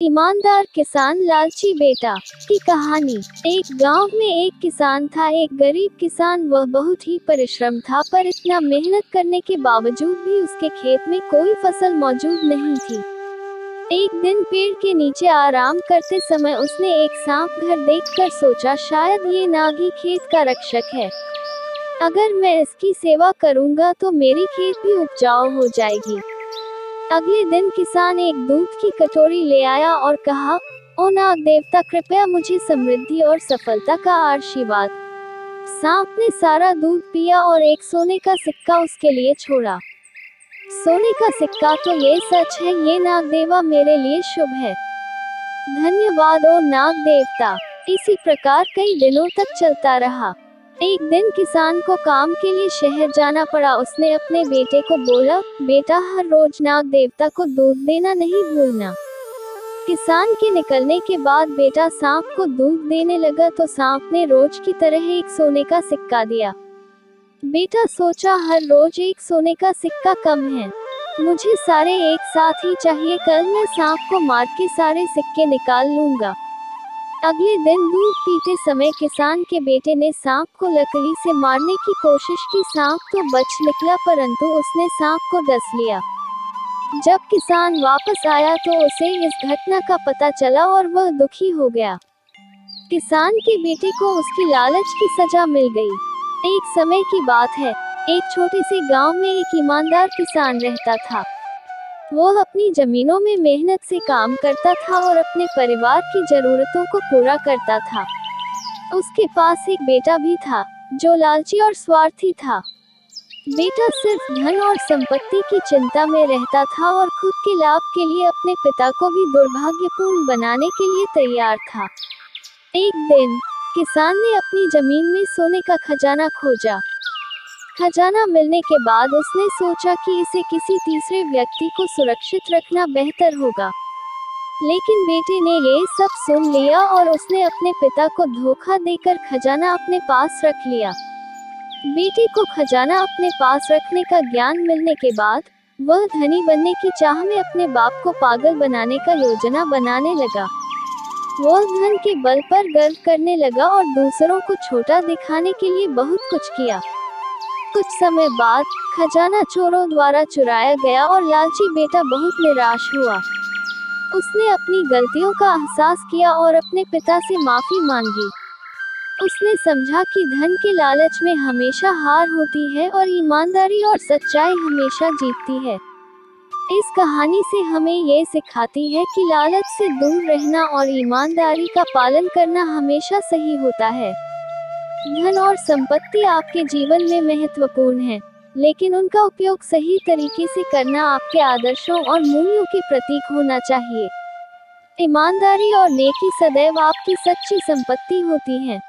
ईमानदार किसान लालची बेटा की कहानी। एक गांव में एक किसान था। एक गरीब किसान। वह बहुत ही परिश्रम था, पर इतना मेहनत करने के बावजूद भी उसके खेत में कोई फसल मौजूद नहीं थी। एक दिन पेड़ के नीचे आराम करते समय उसने एक सांप घर देखकर सोचा, शायद ये नाग ही खेत का रक्षक है। अगर मैं इसकी सेवा करूंगा तो मेरी खेत भी उपजाऊ हो जाएगी। अगले दिन किसान एक दूध की कटोरी ले आया और कहा, ओ नाग देवता, कृपया मुझे समृद्धि और सफलता का आशीर्वाद। सांप ने सारा दूध पिया और एक सोने का सिक्का उसके लिए छोड़ा। सोने का सिक्का, तो ये सच है, ये नाग देवा मेरे लिए शुभ है। धन्यवाद ओ नाग देवता। इसी प्रकार कई दिनों तक चलता रहा। एक दिन किसान को काम के लिए शहर जाना पड़ा। उसने अपने बेटे को बोला, बेटा, हर रोज नाग देवता को दूध देना नहीं भूलना। किसान के निकलने के बाद बेटा सांप को दूध देने लगा तो सांप ने रोज की तरह एक सोने का सिक्का दिया। बेटा सोचा, हर रोज एक सोने का सिक्का कम है, मुझे सारे एक साथ ही चाहिए। कल मैं सांप को मार के सारे सिक्के निकाल लूंगा। अगले दिन दूध पीते समय किसान के बेटे ने सांप को लकड़ी से मारने की कोशिश की। सांप तो बच निकला, परंतु उसने सांप को डस लिया। जब किसान वापस आया तो उसे इस घटना का पता चला और वह दुखी हो गया। किसान के बेटे को उसकी लालच की सजा मिल गई। एक समय की बात है, एक छोटे से गांव में एक ईमानदार किसान रहता था। वो अपनी जमीनों में मेहनत से काम करता था और अपने परिवार की जरूरतों को पूरा करता था। उसके पास एक बेटा भी था, जो लालची और स्वार्थी था। बेटा सिर्फ धन और संपत्ति की चिंता में रहता था और खुद के लाभ के लिए अपने पिता को भी दुर्भाग्यपूर्ण बनाने के लिए तैयार था। एक दिन किसान ने अपनी जमीन में सोने का खजाना खोजा। खजाना मिलने के बाद उसने सोचा कि इसे किसी तीसरे व्यक्ति को सुरक्षित रखना बेहतर होगा। लेकिन बेटे ने ये सब सुन लिया और उसने अपने पिता को धोखा देकर खजाना अपने पास रख लिया। बेटे को खजाना अपने पास रखने का ज्ञान मिलने के बाद वह धनी बनने की चाह में अपने बाप को पागल बनाने का योजना बनाने लगा। वह धन के बल पर गर्व करने लगा और दूसरों को छोटा दिखाने के लिए बहुत कुछ किया। कुछ समय बाद खजाना चोरों द्वारा चुराया गया और लालची बेटा बहुत निराश हुआ। उसने अपनी गलतियों का एहसास किया और अपने पिता से माफी मांगी। उसने समझा कि धन के लालच में हमेशा हार होती है और ईमानदारी और सच्चाई हमेशा जीतती है। इस कहानी से हमें ये सिखाती है कि लालच से दूर रहना और ईमानदारी का पालन करना हमेशा सही होता है। धन और संपत्ति आपके जीवन में महत्वपूर्ण है, लेकिन उनका उपयोग सही तरीके से करना आपके आदर्शों और मूल्यों के प्रतीक होना चाहिए। ईमानदारी और नेकी सदैव आपकी सच्ची संपत्ति होती है।